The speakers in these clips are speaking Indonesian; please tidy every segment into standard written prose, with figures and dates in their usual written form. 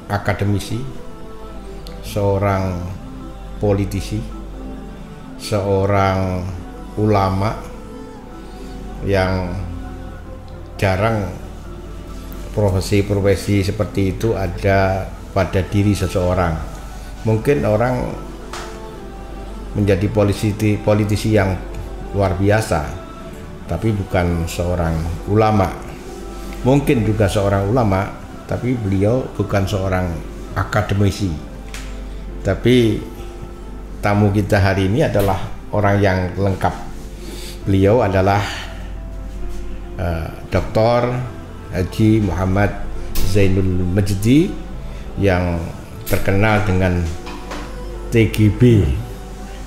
akademisi, seorang politisi, seorang ulama yang jarang profesi-profesi seperti itu ada pada diri seseorang. Mungkin orang menjadi politisi yang luar biasa, tapi bukan seorang ulama. Mungkin juga seorang ulama, tapi beliau bukan seorang akademisi. Tapi tamu kita hari ini adalah orang yang lengkap. Beliau adalah Dr. Haji Muhammad Zainul Majdi yang terkenal dengan TGB.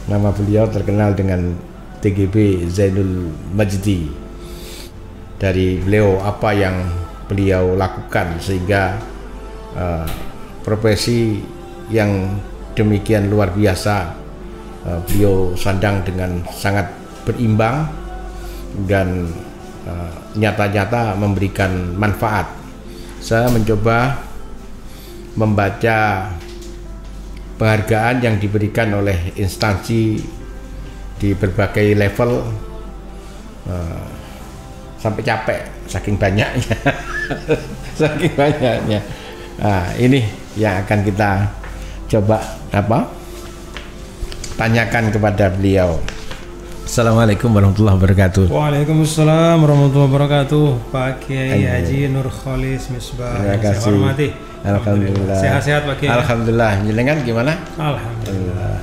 Nama beliau terkenal dengan TGB Zainul Majdi. Dari beliau apa yang beliau lakukan sehingga profesi yang demikian luar biasa beliau sandang dengan sangat berimbang dan nyata-nyata memberikan manfaat. Saya mencoba membaca penghargaan yang diberikan oleh instansi di berbagai level, sampai capek saking banyaknya. Saking banyaknya. Nah, ini yang akan kita coba tanyakan kepada beliau. Assalamualaikum warahmatullahi wabarakatuh. Waalaikumsalam warahmatullahi wabarakatuh. Pak Kiai Haji Nur Kholis Misbah. Terima kasih. Saya hormati. Alhamdulillah. Sehat-sehat Pak Kiai. Alhamdulillah. Jenengan gimana? Alhamdulillah.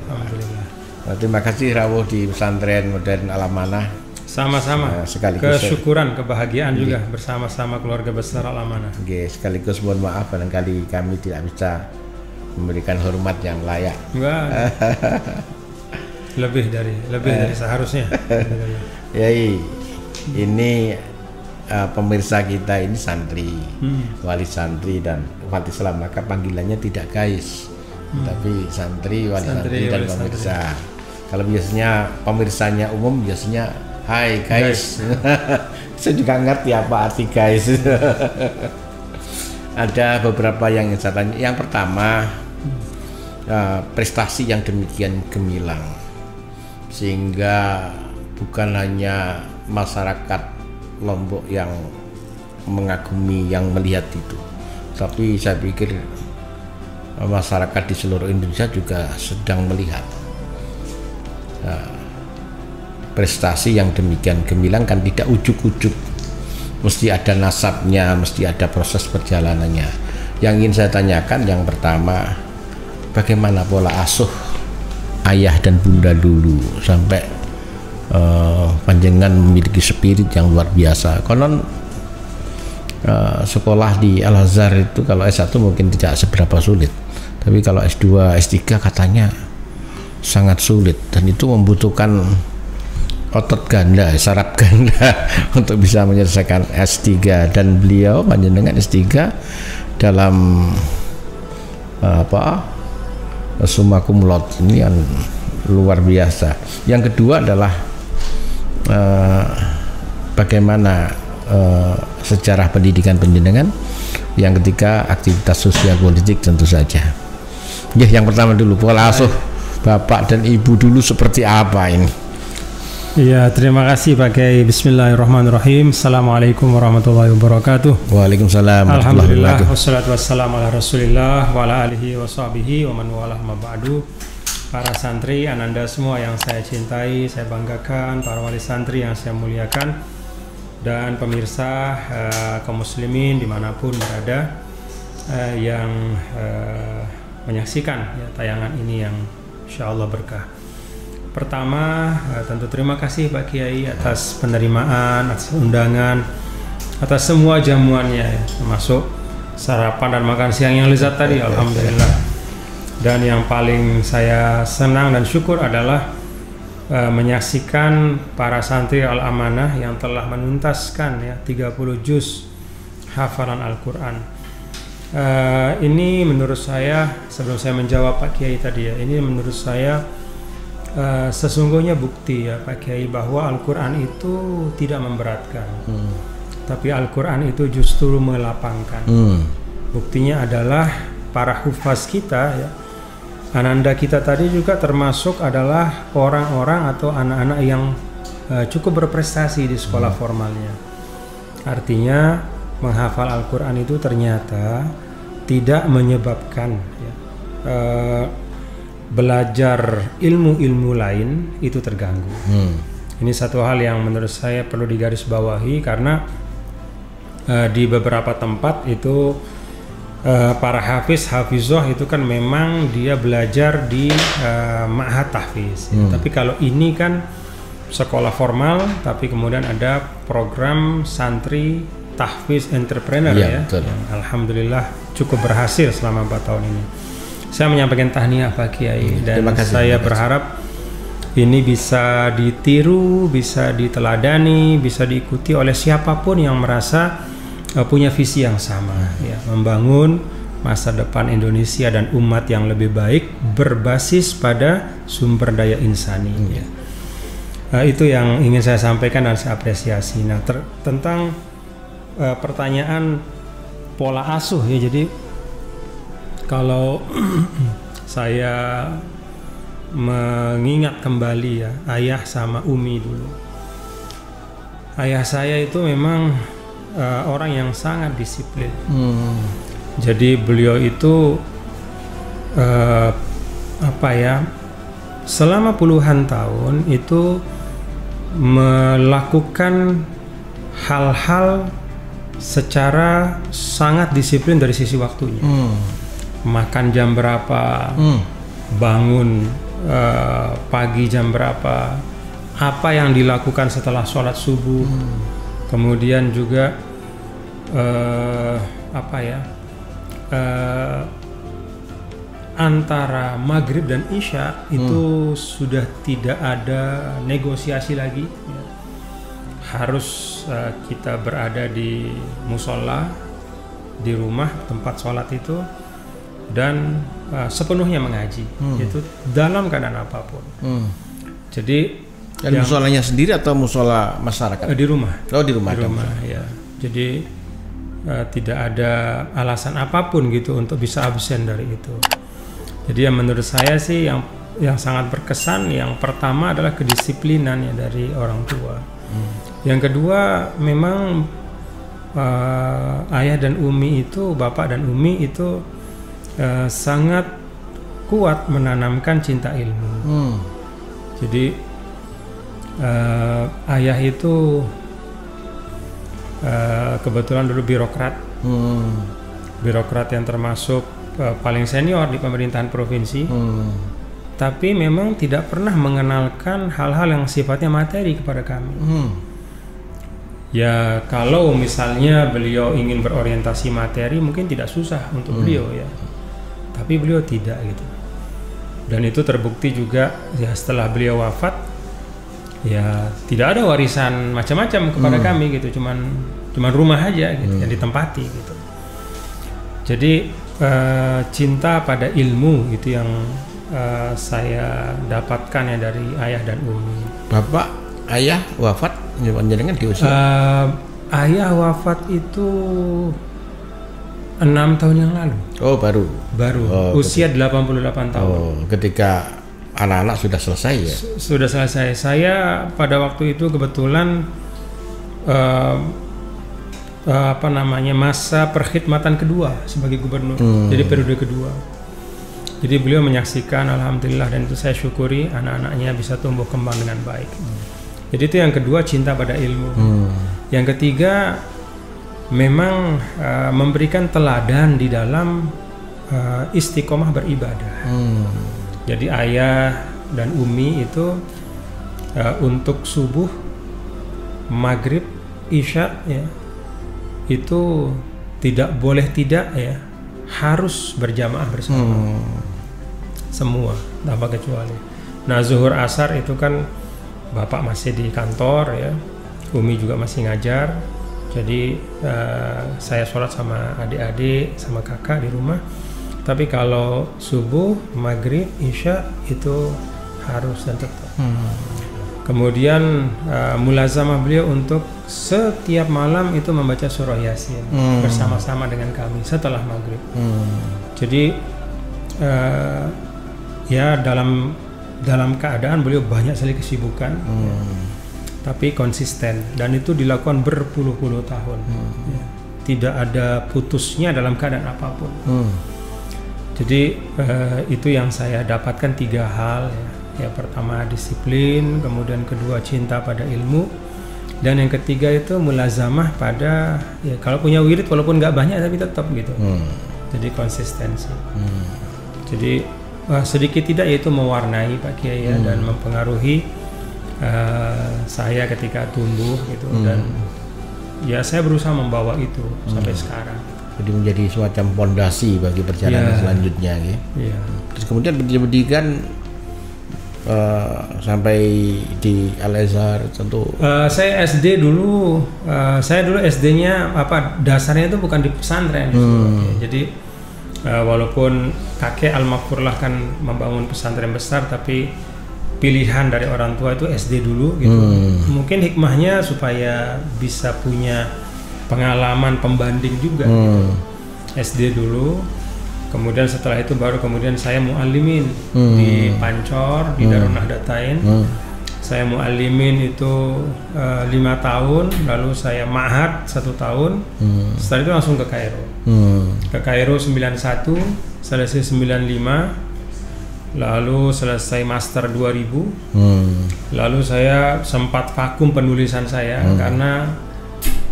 Alhamdulillah. Terima kasih rawuh di pesantren modern Al-Amanah. Sama-sama. Sekaligus kesyukuran, kebahagiaan juga bersama-sama keluarga besar Al-Amanah. Sekaligus mohon maaf barangkali kami tidak bisa memberikan hormat yang layak. Enggak. lebih dari seharusnya. Yai, ini pemirsa kita ini santri, wali santri dan umat Islam, maka panggilannya tidak guys, tapi santri, wali santri dan pemirsa. Kalau biasanya pemirsanya umum biasanya hai guys. Saya juga ngerti apa arti guys. Ada beberapa yang saya tanya. Yang pertama, prestasi yang demikian gemilang sehingga bukan hanya masyarakat Lombok yang mengagumi, yang melihat itu, tapi saya pikir masyarakat di seluruh Indonesia juga sedang melihat prestasi yang demikian gemilang. Kan tidak ujuk-ujuk, mesti ada nasabnya, mesti ada proses perjalanannya. Yang ingin saya tanyakan yang pertama, bagaimana pola asuh ayah dan bunda dulu sampai panjenengan memiliki spirit yang luar biasa. Konon sekolah di Al-Azhar itu kalau S1 mungkin tidak seberapa sulit, tapi kalau S2, S3 katanya sangat sulit, dan itu membutuhkan otot ganda, saraf ganda untuk bisa menyelesaikan S3. Dan beliau panjenengan S3 dalam summa cum laude, ini yang luar biasa. Yang kedua adalah bagaimana sejarah pendidikan panjenengan. Yang ketiga, aktivitas sosial politik tentu saja. Yang pertama dulu, pola asuh bapak dan ibu dulu seperti apa ini? Iya, terima kasih Pak Kiai. Bismillahirrahmanirrahim. Assalamualaikum warahmatullahi wabarakatuh. Waalaikumsalam. Alhamdulillah, wassalatu wassalamu ala rasulillah wa ala alihi wa sahbihi wa man walah ma ba'du. Para santri ananda semua yang saya cintai, saya banggakan, para wali santri yang saya muliakan, dan pemirsa kaum muslimin dimanapun berada yang menyaksikan tayangan ini yang insyaallah berkah. Pertama, tentu terima kasih Pak Kiai atas penerimaan, atas undangan, atas semua jamuannya, termasuk sarapan dan makan siang yang lezat tadi, alhamdulillah. Dan yang paling saya senang dan syukur adalah menyaksikan para santri Al-Amanah yang telah menuntaskan 30 juz hafalan Al-Quran. Ini menurut saya, sebelum saya menjawab Pak Kiai tadi ini menurut saya sesungguhnya bukti Pak Kiai bahwa Al-Quran itu tidak memberatkan, tapi Al-Quran itu justru melapangkan. Buktinya adalah para hufaz kita ya, ananda kita tadi juga termasuk adalah orang-orang atau anak-anak yang cukup berprestasi di sekolah formalnya. Artinya menghafal Al-Quran itu ternyata tidak menyebabkan ya, belajar ilmu-ilmu lain itu terganggu. Ini satu hal yang menurut saya perlu digarisbawahi, karena di beberapa tempat itu para hafizah itu kan memang dia belajar di ma'had tahfiz. Tapi kalau ini kan sekolah formal, tapi kemudian ada program santri tahfiz entrepreneur ya. Alhamdulillah cukup berhasil selama 4 tahun ini. Saya menyampaikan tahniah Pak Kiai, dan saya berharap ini bisa ditiru, bisa diteladani, bisa diikuti oleh siapapun yang merasa punya visi yang sama ya, membangun masa depan Indonesia dan umat yang lebih baik berbasis pada sumber daya insani ya. Itu yang ingin saya sampaikan dan saya apresiasi. Nah, tentang pertanyaan pola asuh ya, jadi kalau saya mengingat kembali ya ayah sama umi dulu, ayah saya itu memang orang yang sangat disiplin. Jadi beliau itu selama puluhan tahun itu melakukan hal-hal secara sangat disiplin dari sisi waktunya. Makan jam berapa, bangun pagi jam berapa, apa yang dilakukan setelah sholat subuh. Kemudian juga antara maghrib dan isya itu sudah tidak ada negosiasi lagi ya. Harus kita berada di musola, di rumah tempat sholat itu, dan sepenuhnya mengaji itu dalam keadaan apapun. Jadi dan musolanya sendiri atau musola masyarakat? Di rumah. Oh, di rumah. Di rumah ya. Jadi tidak ada alasan apapun gitu untuk bisa absen dari itu. Jadi yang menurut saya sih yang sangat berkesan, yang pertama adalah kedisiplinan ya dari orang tua. Yang kedua memang ayah dan umi itu, bapak dan umi itu sangat kuat menanamkan cinta ilmu. Jadi ayah itu kebetulan dulu birokrat, birokrat yang termasuk paling senior di pemerintahan provinsi, tapi memang tidak pernah mengenalkan hal-hal yang sifatnya materi kepada kami. Ya kalau misalnya beliau ingin berorientasi materi mungkin tidak susah untuk beliau ya, tapi beliau tidak gitu. Dan itu terbukti juga ya setelah beliau wafat. Ya tidak ada warisan macam-macam kepada kami gitu, cuman rumah aja gitu yang ditempati gitu. Jadi cinta pada ilmu itu yang saya dapatkan ya dari ayah dan umi. Bapak ayah wafat jenengan di usia? Ayah wafat itu 6 tahun yang lalu. Oh baru. Usia 88 tahun. Oh, ketika anak-anak sudah selesai ya? Sudah selesai. Saya pada waktu itu kebetulan masa perkhidmatan kedua sebagai gubernur. Jadi periode kedua. Jadi beliau menyaksikan, alhamdulillah, dan itu saya syukuri anak-anaknya bisa tumbuh kembang dengan baik. Jadi itu yang kedua, cinta pada ilmu. Yang ketiga memang memberikan teladan di dalam istiqomah beribadah. Jadi ayah dan umi itu untuk subuh, maghrib, isya ya, itu tidak boleh tidak ya, harus berjamaah bersama. Semua tanpa kecuali. Nah zuhur asar itu kan bapak masih di kantor ya, umi juga masih ngajar. Jadi saya sholat sama adik-adik sama kakak di rumah. Tapi kalau subuh, maghrib, isya itu harus dan tetap. Kemudian mulazamah beliau untuk setiap malam itu membaca surah Yasin bersama-sama dengan kami setelah maghrib. Jadi ya dalam keadaan beliau banyak sekali kesibukan, tapi konsisten, dan itu dilakukan berpuluh-puluh tahun. Ya. Tidak ada putusnya dalam keadaan apapun. Jadi itu yang saya dapatkan 3 hal ya. Yang pertama disiplin, kemudian kedua cinta pada ilmu, dan yang ketiga itu mulazamah pada ya kalau punya wirid walaupun nggak banyak tapi tetap gitu. Jadi konsistensi. Jadi sedikit tidak yaitu mewarnai Pak Kiai ya, dan mempengaruhi saya ketika tumbuh gitu, dan ya saya berusaha membawa itu sampai sekarang. Jadi menjadi semacam fondasi bagi perjalanan selanjutnya ya. Terus kemudian pendidikan sampai di Al-Azhar tentu. Saya SD dulu, saya dulu SD-nya dasarnya itu bukan di pesantren. Jadi walaupun kakek almarhumlah kan membangun pesantren besar, tapi pilihan dari orang tua itu SD dulu gitu. Mungkin hikmahnya supaya bisa punya pengalaman pembanding juga gitu. SD dulu. Kemudian setelah itu baru kemudian saya muallimin di Pancor, di Darun Nahdlatain. Saya muallimin itu 5 tahun, lalu saya ma'had 1 tahun. Setelah itu langsung ke Kairo. Ke Kairo 91, selesai 95, lalu selesai master 2000. Lalu saya sempat vakum penulisan saya karena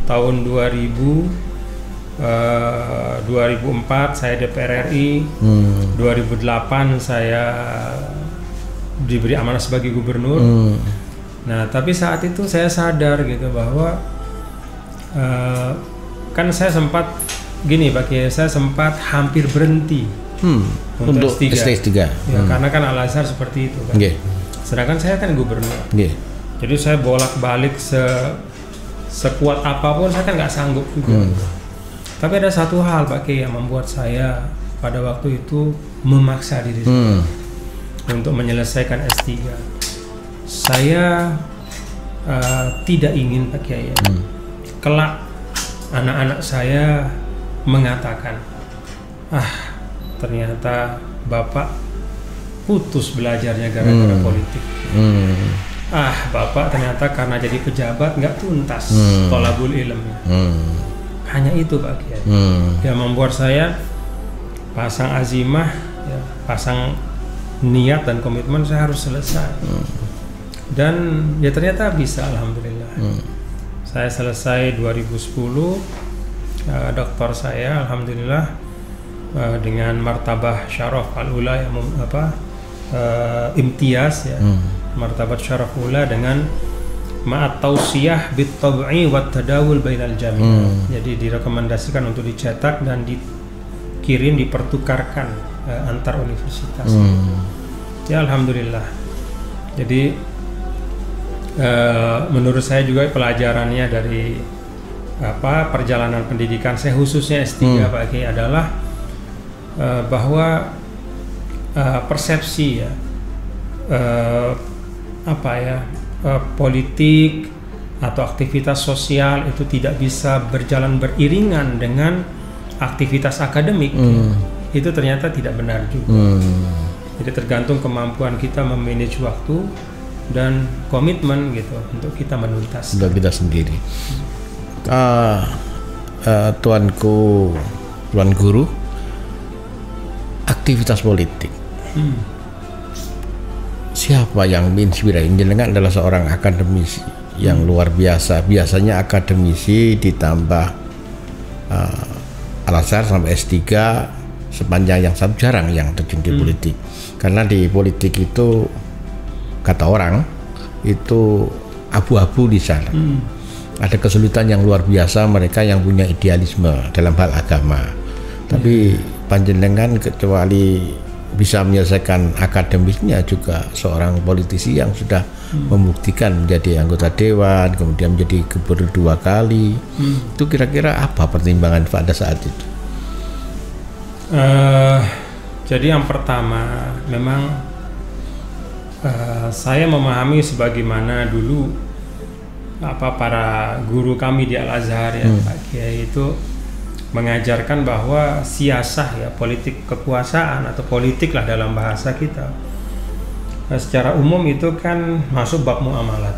tahun 2004 saya DPR RI, 2008 saya diberi amanah sebagai gubernur. Nah, tapi saat itu saya sadar gitu bahwa kan saya sempat gini Pak Kiai, saya sempat hampir berhenti untuk S3. Ya, karena kan Al-Azhar seperti itu kan. Sedangkan saya kan gubernur. Jadi saya bolak-balik sekuat apapun saya kan nggak sanggup juga. Tapi ada satu hal Pak Kiai yang membuat saya pada waktu itu memaksa diri saya untuk menyelesaikan S3. Saya tidak ingin Pak Kiai kelak anak-anak saya mengatakan, ternyata Bapak putus belajarnya gara-gara politik. Bapak ternyata karena jadi pejabat nggak tuntas tolabul ilmnya. Hanya itu Pak Kiai yang membuat saya pasang azimah ya, pasang niat dan komitmen saya harus selesai. Dan ya ternyata bisa, alhamdulillah. Saya selesai 2010, doktor saya alhamdulillah dengan martabah syaraf al-ula yang imtiaz ya. Martabat syaraf ula dengan ma'at tausiyah bit tab'i wat tadawul bainal jami'. Jadi direkomendasikan untuk dicetak dan dikirim, dipertukarkan antar universitas. Ya alhamdulillah. Jadi menurut saya juga pelajarannya dari perjalanan pendidikan saya khususnya S3 Pak Kiai adalah bahwa persepsi ya politik atau aktivitas sosial itu tidak bisa berjalan beriringan dengan aktivitas akademik. Itu ternyata tidak benar juga. Jadi tergantung kemampuan kita memanage waktu dan komitmen gitu untuk kita menuntas. Untuk kita sendiri. Tuan guru, aktivitas politik. Siapa yang menginspirasi? Jenengan adalah seorang akademisi yang luar biasa. Biasanya akademisi ditambah Al-Azhar sampai S3 sepanjang yang jarang yang terjun di politik. Karena di politik itu kata orang itu abu-abu di sana. Ada kesulitan yang luar biasa mereka yang punya idealisme dalam hal agama. Tapi panjenengan kecuali bisa menyelesaikan akademisnya juga seorang politisi yang sudah membuktikan menjadi anggota dewan, kemudian menjadi gubernur 2 kali. Itu kira-kira apa pertimbangan pada saat itu? Jadi yang pertama memang Saya memahami sebagaimana dulu para guru kami di Al-Azhar ya, Pak Kiai itu mengajarkan bahwa siasah ya, politik kekuasaan atau politik lah dalam bahasa kita, secara umum itu kan masuk bab muamalat.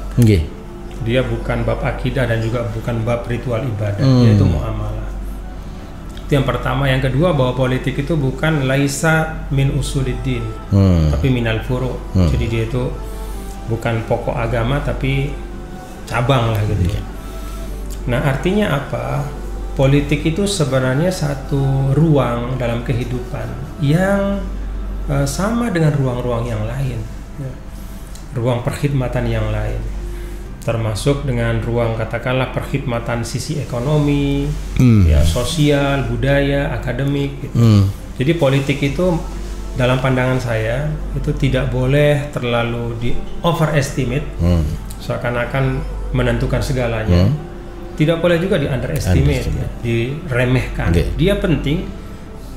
Dia bukan bab akidah dan juga bukan bab ritual ibadah, yaitu muamalah. Itu yang pertama. Yang kedua, bahwa politik itu bukan laisa min usuliddin, tapi minal furu. Jadi dia itu bukan pokok agama tapi cabang lah gitu ya. Nah, artinya apa? Politik itu sebenarnya satu ruang dalam kehidupan yang sama dengan ruang-ruang yang lain, ya. Ruang perkhidmatan yang lain, termasuk dengan ruang katakanlah perkhidmatan sisi ekonomi, ya, sosial, budaya, akademik gitu. Jadi politik itu dalam pandangan saya itu tidak boleh terlalu di overestimate, seakan-akan menentukan segalanya. Tidak boleh juga di underestimate, ya, diremehkan. Dia penting,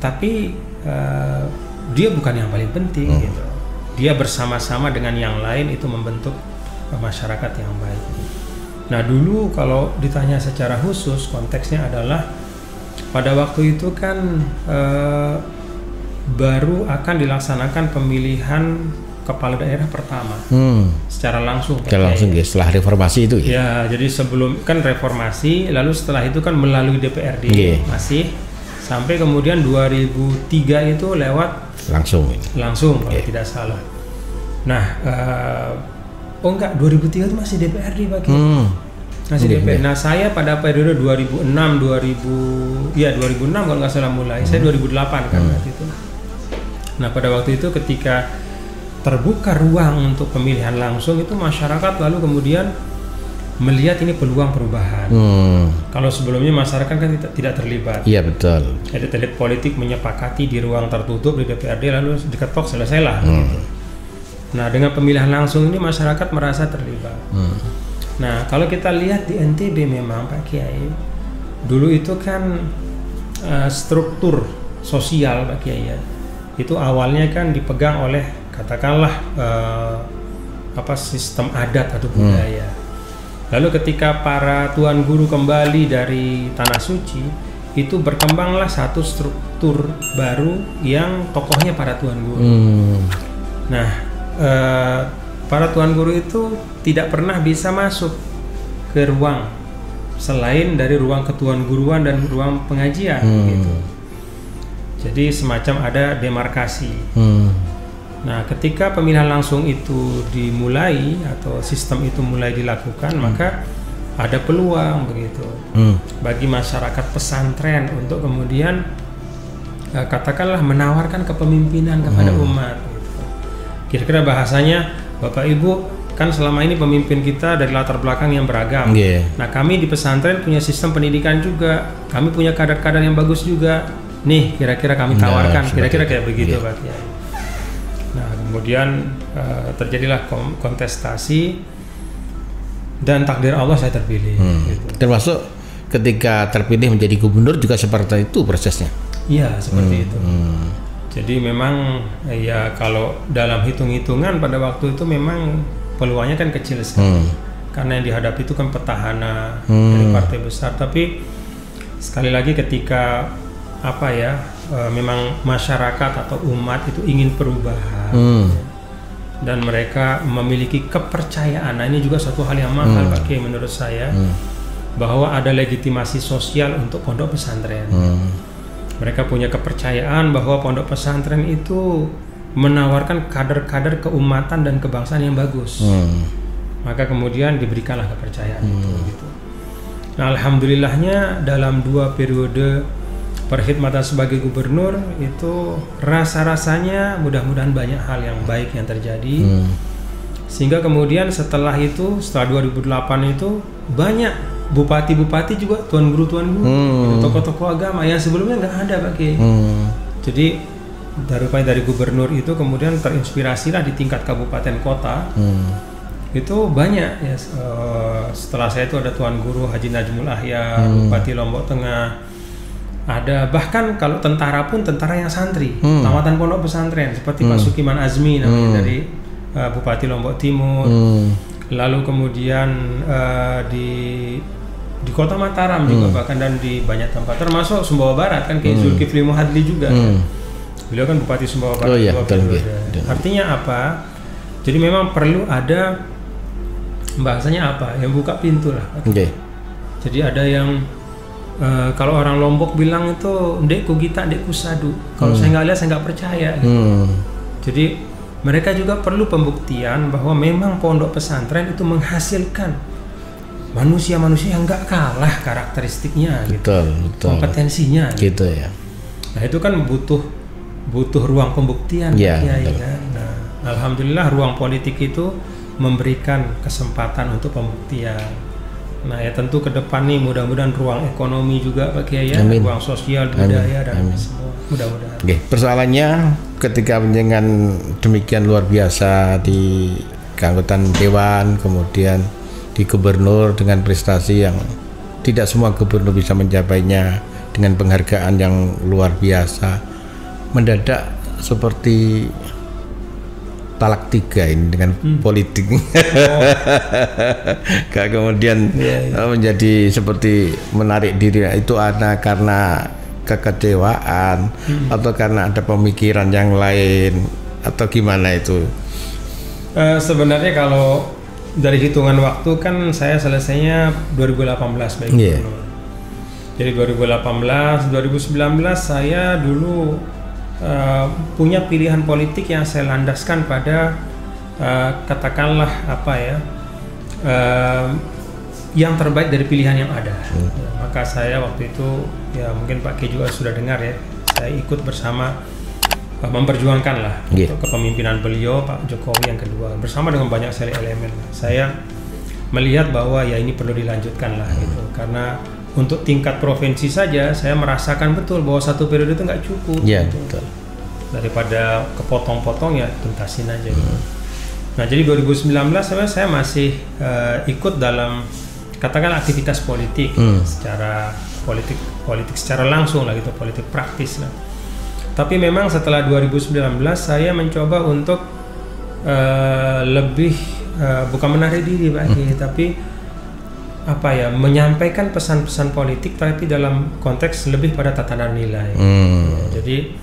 tapi dia bukan yang paling penting gitu. Dia bersama-sama dengan yang lain itu membentuk masyarakat yang baik. Nah, dulu kalau ditanya secara khusus, konteksnya adalah pada waktu itu kan baru akan dilaksanakan pemilihan kepala daerah pertama secara langsung. Secara langsung ya, setelah reformasi itu ya. Ya, jadi sebelum kan reformasi, lalu setelah itu kan melalui DPRD masih sampai kemudian 2003 itu lewat langsung kalau tidak salah. Nah, 2003 itu masih DPRD Pak. Masih DPRD. Nah, saya pada periode 2006 kalau nggak salah mulai. Saya 2008 kan waktu itu. Nah, pada waktu itu ketika terbuka ruang untuk pemilihan langsung, itu masyarakat lalu kemudian melihat ini peluang perubahan. Kalau sebelumnya masyarakat kan tidak terlibat. Iya, betul. Elit-elit politik menyepakati di ruang tertutup di DPRD lalu diketok selesailah. Nah, dengan pemilihan langsung ini masyarakat merasa terlibat. Nah, kalau kita lihat di NTB memang Pak Kiai, dulu itu kan struktur sosial Pak Kiai ya, itu awalnya kan dipegang oleh katakanlah sistem adat atau budaya. Lalu ketika para tuan guru kembali dari Tanah Suci, itu berkembanglah satu struktur baru yang tokohnya para tuan guru. Nah, para tuan guru itu tidak pernah bisa masuk ke ruang selain dari ruang ketuan guruan dan ruang pengajian gitu. Jadi semacam ada demarkasi. Nah, ketika pemilihan langsung itu dimulai atau sistem itu mulai dilakukan, maka ada peluang begitu bagi masyarakat pesantren untuk kemudian katakanlah menawarkan kepemimpinan kepada umat. Gitu. Kira-kira bahasanya, Bapak Ibu kan selama ini pemimpin kita dari latar belakang yang beragam. Nah, kami di pesantren punya sistem pendidikan juga, kami punya kadar-kadar yang bagus juga. Nih, kira-kira kami tawarkan, kira-kira kayak begitu Pak Kiai. Nah, kemudian terjadilah kontestasi dan takdir Allah saya terpilih. Gitu. Termasuk ketika terpilih menjadi gubernur juga seperti itu prosesnya. Iya, seperti itu. Jadi memang ya kalau dalam hitung-hitungan pada waktu itu memang peluangnya kan kecil sekali. Karena yang dihadapi itu kan petahana dari partai besar. Tapi sekali lagi ketika memang masyarakat atau umat itu ingin perubahan dan mereka memiliki kepercayaan. Nah, ini juga suatu hal yang mahal Pak Kiai menurut saya, bahwa ada legitimasi sosial untuk pondok pesantren. Mereka punya kepercayaan bahwa pondok pesantren itu menawarkan kader-kader keumatan dan kebangsaan yang bagus. Maka kemudian diberikanlah kepercayaan itu gitu. Nah, alhamdulillahnya dalam 2 periode perkhidmatan sebagai gubernur itu rasa-rasanya mudah-mudahan banyak hal yang baik yang terjadi, sehingga kemudian setelah 2008 itu banyak bupati-bupati juga tuan guru tokoh-tokoh agama yang sebelumnya nggak ada Pak Kiai. Jadi dari gubernur itu kemudian terinspirasilah di tingkat kabupaten kota. Itu banyak ya, setelah saya itu ada tuan guru Haji Najmul Ahya, Bupati Lombok Tengah. Ada bahkan kalau tentara pun tentara yang santri, tamatan pondok pesantren seperti Pak Sukiman Azmi namanya dari Bupati Lombok Timur, lalu kemudian di Kota Mataram juga bahkan, dan di banyak tempat termasuk Sumbawa Barat kan kayak Zulkifli Muhadli juga kan. Beliau kan Bupati Sumbawa Barat. Artinya apa? Jadi memang perlu ada bahasanya apa? Yang buka pintu lah. Jadi ada yang kalau orang Lombok bilang itu ndekku gita ndekku sadu. Kalau saya nggak lihat saya nggak percaya. Jadi mereka juga perlu pembuktian bahwa memang pondok pesantren itu menghasilkan manusia-manusia yang nggak kalah karakteristiknya, betul. Kompetensinya, gitu ya. Nah itu kan butuh ruang pembuktian, ya, kan? Nah, alhamdulillah ruang politik itu memberikan kesempatan untuk pembuktian. Nah ya tentu ke depan nih mudah-mudahan ruang ekonomi juga Pak Kiai ya, ruang sosial, budaya dan semua mudah-mudahan. Persoalannya ketika dengan demikian luar biasa di keanggotaan dewan, kemudian di gubernur dengan prestasi yang tidak semua gubernur bisa mencapainya, dengan penghargaan yang luar biasa, mendadak seperti talak 3 ini dengan politik. Kemudian menjadi seperti menarik diri, itu ada karena kekecewaan atau karena ada pemikiran yang lain atau gimana itu? Sebenarnya kalau dari hitungan waktu kan saya selesainya 2018 baik dulu. Jadi 2018, 2019 saya dulu punya pilihan politik yang saya landaskan pada katakanlah apa ya, yang terbaik dari pilihan yang ada. Maka saya waktu itu ya mungkin Pak Ki juga sudah dengar ya, saya ikut bersama memperjuangkan lah untuk kepemimpinan beliau Pak Jokowi yang kedua bersama dengan banyak sekali elemen. Saya melihat bahwa ya ini perlu dilanjutkan lah gitu, karena untuk tingkat provinsi saja saya merasakan betul bahwa satu periode itu nggak cukup gitu. Betul. Daripada kepotong-potong ya tuntasin aja gitu. Nah jadi 2019 saya masih ikut dalam katakan aktivitas politik secara politik secara langsung lah gitu, politik praktis lah. Tapi memang setelah 2019 saya mencoba untuk lebih bukan menarik diri Pak Ki, tapi apa ya, menyampaikan pesan-pesan politik tapi dalam konteks lebih pada tatanan nilai. Jadi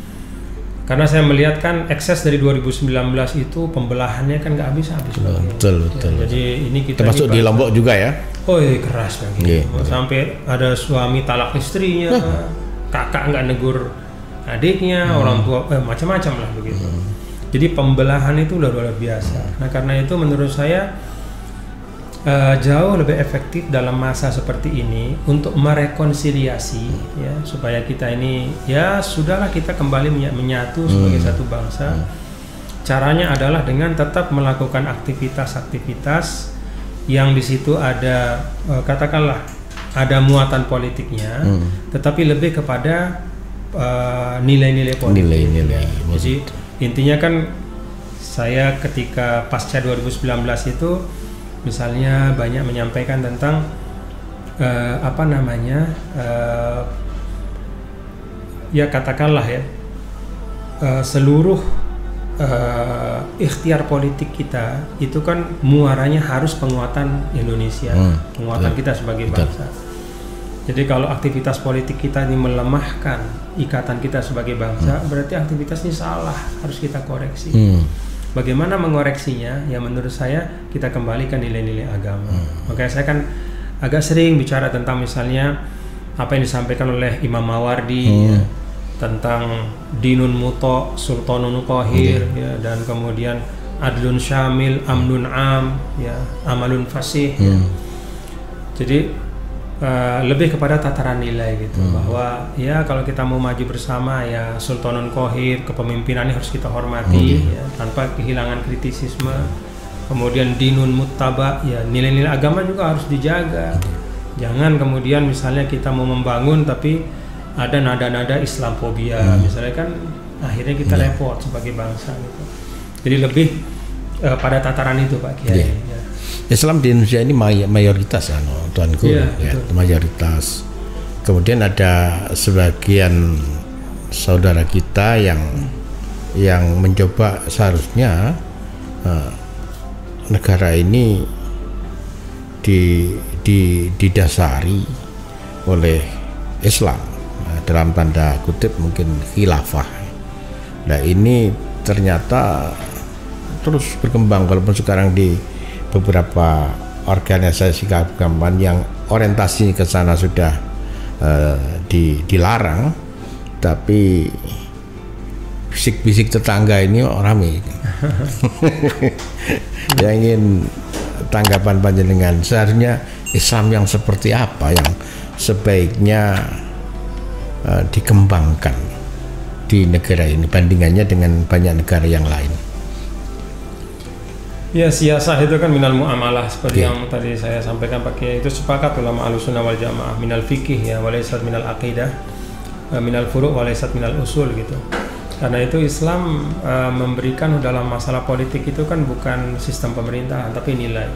karena saya melihat kan ekses dari 2019 itu pembelahannya kan nggak habis-habis. Betul. Jadi ini kita termasuk di Lombok juga ya. Oh iya keras Pak Ki. Sampai ada suami talak istrinya, kakak nggak negur adiknya, orang tua macam-macam lah begitu. Jadi pembelahan itu udah luar biasa. Nah karena itu menurut saya jauh lebih efektif dalam masa seperti ini untuk merekonsiliasi ya, supaya kita ini ya sudahlah kita kembali menyatu sebagai satu bangsa. Caranya adalah dengan tetap melakukan aktivitas-aktivitas yang di situ ada katakanlah ada muatan politiknya, tetapi lebih kepada nilai-nilai politik. Jadi intinya kan saya ketika pasca 2019 itu misalnya banyak menyampaikan tentang apa namanya ya katakanlah ya seluruh ikhtiar politik kita itu kan muaranya harus penguatan Indonesia, penguatan kita sebagai bangsa. Jadi kalau aktivitas politik kita ini melemahkan ikatan kita sebagai bangsa, berarti aktivitas ini salah, harus kita koreksi. Bagaimana mengoreksinya? Ya menurut saya kita kembalikan nilai-nilai agama. Makanya saya kan agak sering bicara tentang misalnya apa yang disampaikan oleh Imam Mawardi ya, tentang Dinun Muto, Sultanun Qahir ya, dan kemudian Adlun Syamil, Amnun Am, ya, Amalun Fasih. Ya. Jadi lebih kepada tataran nilai gitu, bahwa ya kalau kita mau maju bersama ya Sultanun Qahir, kepemimpinannya harus kita hormati ya, tanpa kehilangan kritisisme. Kemudian Dinun Muttaba, ya nilai-nilai agama juga harus dijaga. Jangan kemudian misalnya kita mau membangun tapi ada nada-nada Islamfobia, misalnya kan akhirnya kita repot sebagai bangsa gitu. Jadi lebih pada tataran itu Pak Kiai. Ya. Islam di Indonesia ini mayoritas ya, tuanku, ya, mayoritas. Kemudian ada sebagian saudara kita yang mencoba seharusnya negara ini didasari oleh Islam, dalam tanda kutip mungkin khilafah. Nah ini ternyata terus berkembang, walaupun sekarang di beberapa organisasi keagamaan yang orientasinya ke sana sudah dilarang, tapi bisik-bisik tetangga ini rame. Yang ingin tanggapan panjenengan, seharusnya Islam yang seperti apa yang sebaiknya dikembangkan di negara ini bandingannya dengan banyak negara yang lain? Ya, siyasah itu kan minal muamalah, seperti yang tadi saya sampaikan Pak Kiai. Itu sepakat ulama Ahlussunnah wal Jamaah, minal fikih ya, walaysat minal aqidah, minal furu' walaysat minal usul gitu. Karena itu Islam memberikan dalam masalah politik itu kan bukan sistem pemerintahan tapi nilai.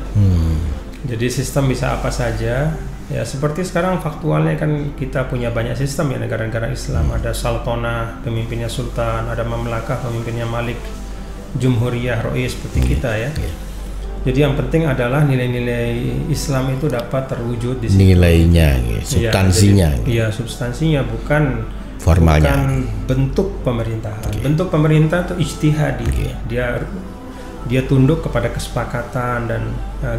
Jadi sistem bisa apa saja. Ya seperti sekarang faktualnya kan kita punya banyak sistem ya, negara-negara Islam. Ada sultanah, pemimpinnya sultan, ada mamlakah, pemimpinnya malik, jumhuriyah, rois seperti kita ya. Jadi yang penting adalah nilai-nilai Islam itu dapat terwujud di situ. Nilainya, substansinya. Iya, substansinya, bukan formalnya. Bukan bentuk pemerintahan. Bentuk pemerintah itu ijtihadi. Dia tunduk kepada kesepakatan dan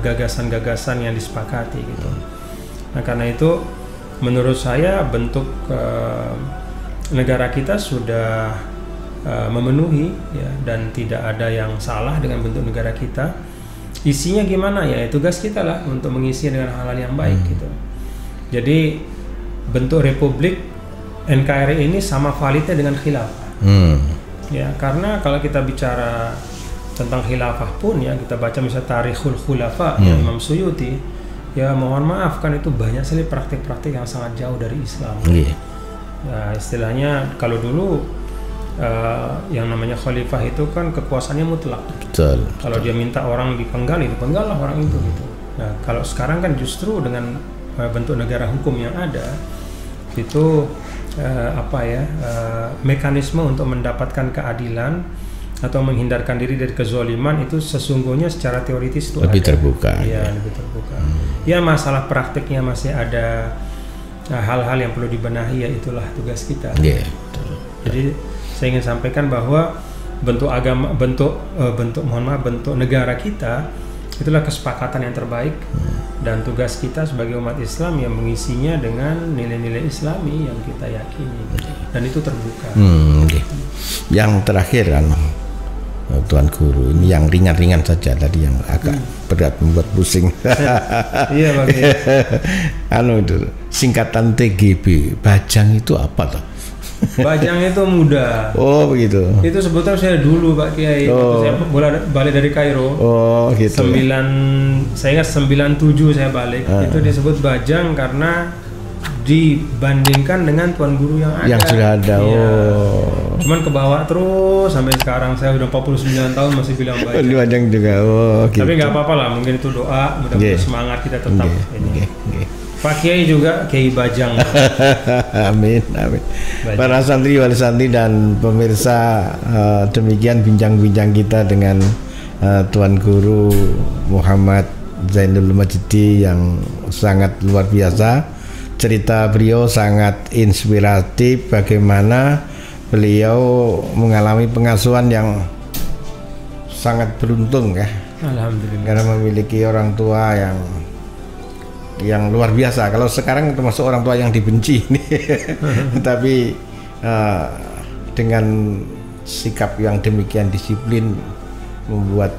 gagasan-gagasan yang disepakati gitu. Nah karena itu menurut saya bentuk negara kita sudah memenuhi ya, dan tidak ada yang salah dengan bentuk negara kita. Isinya gimana ya, tugas kita lah untuk mengisi dengan hal-hal yang baik gitu. Jadi bentuk republik NKRI ini sama validnya dengan khilafah. Ya karena kalau kita bicara tentang khilafah pun ya, kita baca misalnya Tarikhul Khulafa ya, Imam Suyuti, ya mohon maaf kan itu banyak sekali praktik-praktik yang sangat jauh dari Islam. Ya istilahnya kalau dulu yang namanya khalifah itu kan kekuasaannya mutlak. Betul. Kalau dia minta orang dipenggal, dipenggal lah orang itu gitu. Nah kalau sekarang kan justru dengan bentuk negara hukum yang ada itu mekanisme untuk mendapatkan keadilan atau menghindarkan diri dari kezaliman itu sesungguhnya secara teoritis itu lebih ada. Terbuka. Ya lebih terbuka. Ya masalah praktiknya masih ada hal-hal yang perlu dibenahi, ya itulah tugas kita. Jadi saya ingin sampaikan bahwa bentuk agama, bentuk negara kita itulah kesepakatan yang terbaik, dan tugas kita sebagai umat Islam yang mengisinya dengan nilai-nilai Islami yang kita yakini, dan itu terbuka. Yang terakhir kan Tuan Guru, ini yang ringan-ringan saja tadi, yang agak berat membuat pusing. Iya Pak Kiai. Itu singkatan TGB, Bajang itu apa toh? Bajang itu muda. Oh begitu. Itu sebetulnya saya dulu Pak Kiai, waktu saya balik dari Kairo. Oh gitu. Saya ingat 97 saya balik. Itu disebut Bajang karena dibandingkan dengan Tuan Guru yang ada. Yang sudah ada. Iya. Cuman ke bawah terus sampai sekarang, saya udah 49 tahun masih bilang Bajang. Bajang juga. Gitu. Tapi nggak apa-apa lah, mungkin itu doa, mudah-mudahan semangat kita tetap ini. Pak Kiai juga Kiai Bajang. Amin. Para santri, wali santri dan pemirsa, demikian bincang-bincang kita dengan Tuan Guru Muhammad Zainul Majdi yang sangat luar biasa. Cerita beliau sangat inspiratif, bagaimana beliau mengalami pengasuhan yang sangat beruntung ya. Alhamdulillah. Karena memiliki orang tua yang luar biasa. Kalau sekarang termasuk orang tua yang dibenci, tapi dengan sikap yang demikian disiplin membuat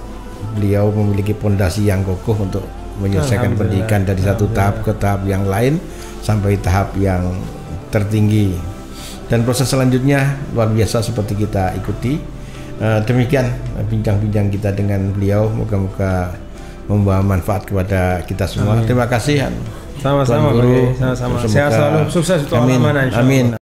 beliau memiliki pondasi yang kokoh untuk menyelesaikan pendidikan dari satu tahap ke tahap yang lain sampai tahap yang tertinggi, dan proses selanjutnya luar biasa seperti kita ikuti. Demikian bincang-bincang kita dengan beliau, moga-moga membawa manfaat kepada kita semua. Terima kasih. Sama-sama Pak Kiai, sama-sama. Sehat selalu, sukses untuk amanah insyaallah. Amin.